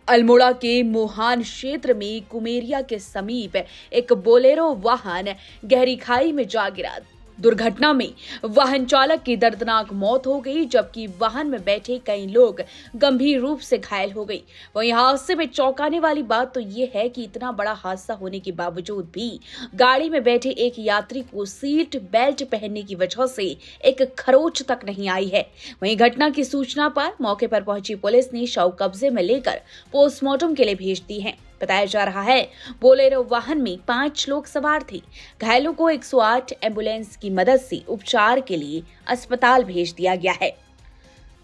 अल्मोड़ा के मोहान क्षेत्र में कुमेरिया के समीप एक बोलेरो वाहन गहरी खाई में जा गिरा। दुर्घटना में वाहन चालक की दर्दनाक मौत हो गई, जबकि वाहन में बैठे कई लोग गंभीर रूप से घायल हो गए। वहीं हादसे में चौंकाने वाली बात तो ये है कि इतना बड़ा हादसा होने के बावजूद भी गाड़ी में बैठे एक यात्री को सीट बेल्ट पहनने की वजह से एक खरोच तक नहीं आई है। वहीं घटना की सूचना पर मौके पर पहुंची पुलिस ने शव कब्जे में लेकर पोस्टमार्टम के लिए भेज दी है। बताया जा रहा है बोलेरो वाहन में 5 लोग सवार थे। घायलों को 108 एम्बुलेंस की मदद से उपचार के लिए अस्पताल भेज दिया गया है।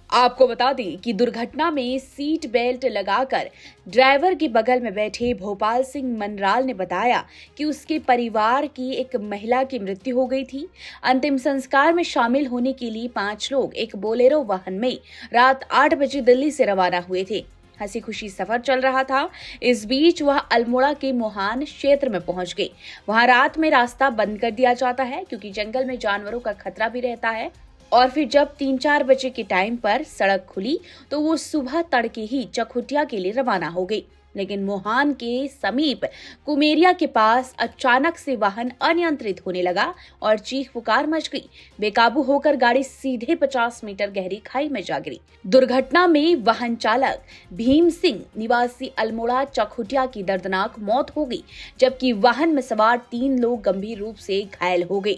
आपको बता दें कि दुर्घटना में सीट बेल्ट लगाकर ड्राइवर के बगल में बैठे भोपाल सिंह मनराल ने बताया कि उसके परिवार की एक महिला की मृत्यु हो गई थी। अंतिम संस्कार में शामिल होने के लिए 5 लोग एक बोलेरो वाहन में रात 8 बजे दिल्ली से रवाना हुए थे। हंसी खुशी सफर चल रहा था। इस बीच वह अल्मोड़ा के मोहान क्षेत्र में पहुंच गए। वहां रात में रास्ता बंद कर दिया जाता है क्योंकि जंगल में जानवरों का खतरा भी रहता है। और फिर जब 3-4 बजे के टाइम पर सड़क खुली तो वो सुबह तड़के ही चकुटिया के लिए रवाना हो गई। लेकिन मोहान के समीप कुमेरिया के पास अचानक से वाहन अनियंत्रित होने लगा और चीख पुकार मच गई। बेकाबू होकर गाड़ी सीधे 50 मीटर गहरी खाई में जा गिरी। दुर्घटना में वाहन चालक भीम सिंह निवासी अल्मोड़ा चकुटिया की दर्दनाक मौत हो गई, जबकि वाहन में सवार 3 लोग गंभीर रूप से घायल हो गए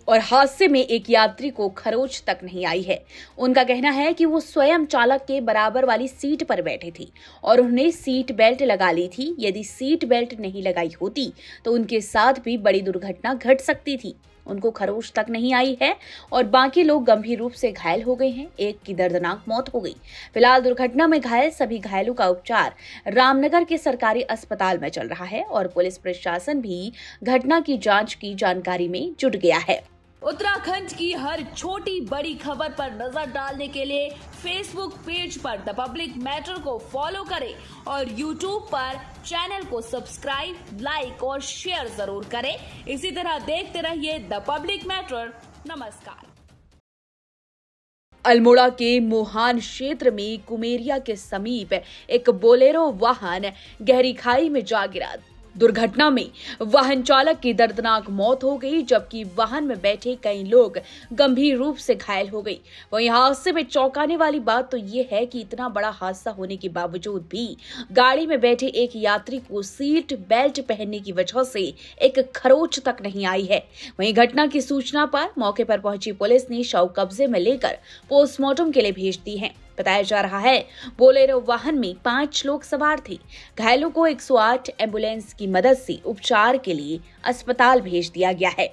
और हादसे में एक यात्री को खरोच तक नहीं आई है। उनका कहना है कि वो स्वयं चालक के बराबर वाली सीट पर बैठे थे और उन्हें सीट बेल्ट लगा ली थी। यदि सीट बेल्ट नहीं लगाई होती तो उनके साथ भी बड़ी दुर्घटना घट सकती थी। उनको खरोच तक नहीं आई है और बाकी लोग गंभीर रूप से घायल हो गए हैं। एक की दर्दनाक मौत हो गई। फिलहाल दुर्घटना में घायल सभी घायलों का उपचार रामनगर के सरकारी अस्पताल में चल रहा है और पुलिस प्रशासन भी घटना की जांच की जानकारी में जुट गया है। उत्तराखंड की हर छोटी बड़ी खबर पर नजर डालने के लिए फेसबुक पेज पर द पब्लिक मैटर को फॉलो करें और यूट्यूब पर चैनल को सब्सक्राइब, लाइक और शेयर जरूर करें। इसी तरह देखते रहिए द पब्लिक मैटर। नमस्कार। अल्मोड़ा के मोहान क्षेत्र में कुमेरिया के समीप एक बोलेरो वाहन गहरी खाई में जा गिरा। दुर्घटना में वाहन चालक की दर्दनाक मौत हो गई, जबकि वाहन में बैठे कई लोग गंभीर रूप से घायल हो गए। वहीं हादसे में चौंकाने वाली बात तो ये है कि इतना बड़ा हादसा होने के बावजूद भी गाड़ी में बैठे एक यात्री को सीट बेल्ट पहनने की वजह से एक खरोच तक नहीं आई है। वहीं घटना की सूचना पर मौके पर पहुंची पुलिस ने शव कब्जे में लेकर पोस्टमार्टम के लिए भेज दी है। बताया जा रहा है बोलेरो वाहन में 5 लोग सवार थे। घायलों को 108 एम्बुलेंस की मदद से उपचार के लिए अस्पताल भेज दिया गया है।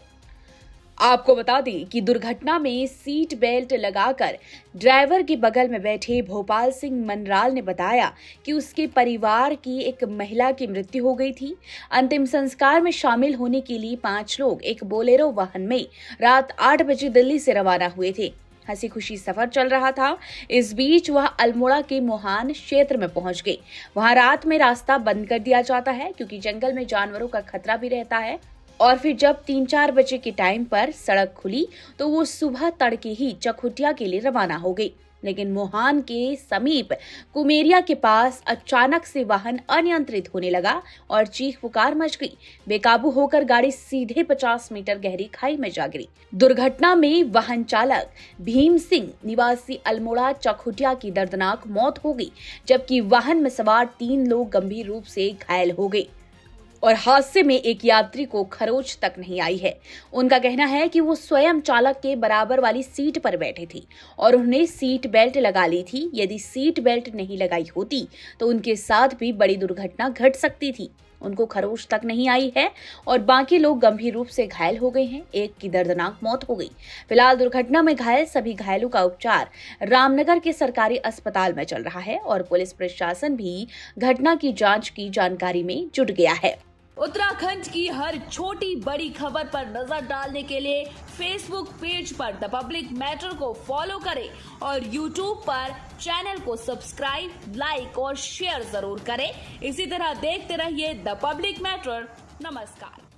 आपको बता दें कि दुर्घटना में सीट बेल्ट लगाकर ड्राइवर के बगल में बैठे भोपाल सिंह मनराल ने बताया कि उसके परिवार की एक महिला की मृत्यु हो गई थी। अंतिम संस्कार में शामिल होने के लिए 5 लोग एक बोलेरो वाहन में रात 8 बजे दिल्ली से रवाना हुए थे। हंसी खुशी सफर चल रहा था। इस बीच वह अल्मोड़ा के मोहान क्षेत्र में पहुंच गए। वहां रात में रास्ता बंद कर दिया जाता है क्योंकि जंगल में जानवरों का खतरा भी रहता है। और फिर जब 3-4 बजे के टाइम पर सड़क खुली तो वो सुबह तड़के ही चकुटिया के लिए रवाना हो गई। लेकिन मोहान के समीप कुमेरिया के पास अचानक से वाहन अनियंत्रित होने लगा और चीख पुकार मच गई। बेकाबू होकर गाड़ी सीधे 50 मीटर गहरी खाई में जा गिरी। दुर्घटना में वाहन चालक भीम सिंह निवासी अल्मोड़ा चकुटिया की दर्दनाक मौत हो गई, जबकि वाहन में सवार 3 लोग गंभीर रूप से घायल हो गए और हादसे में एक यात्री को खरोच तक नहीं आई है। उनका कहना है कि वो स्वयं चालक के बराबर वाली सीट पर बैठे थे और उन्हें सीट बेल्ट लगा ली थी। यदि सीट बेल्ट नहीं लगाई होती तो उनके साथ भी बड़ी दुर्घटना घट सकती थी। उनको खरोच तक नहीं आई है और बाकी लोग गंभीर रूप से घायल हो गए हैं। एक की दर्दनाक मौत हो गई। फिलहाल दुर्घटना में घायल सभी घायलों का उपचार रामनगर के सरकारी अस्पताल में चल रहा है और पुलिस प्रशासन भी घटना की जांच की जानकारी में जुट गया है। उत्तराखंड की हर छोटी बड़ी खबर पर नजर डालने के लिए फेसबुक पेज पर द पब्लिक मैटर को फॉलो करें और यूट्यूब पर चैनल को सब्सक्राइब, लाइक और शेयर जरूर करें। इसी तरह देखते रहिए द पब्लिक मैटर। नमस्कार।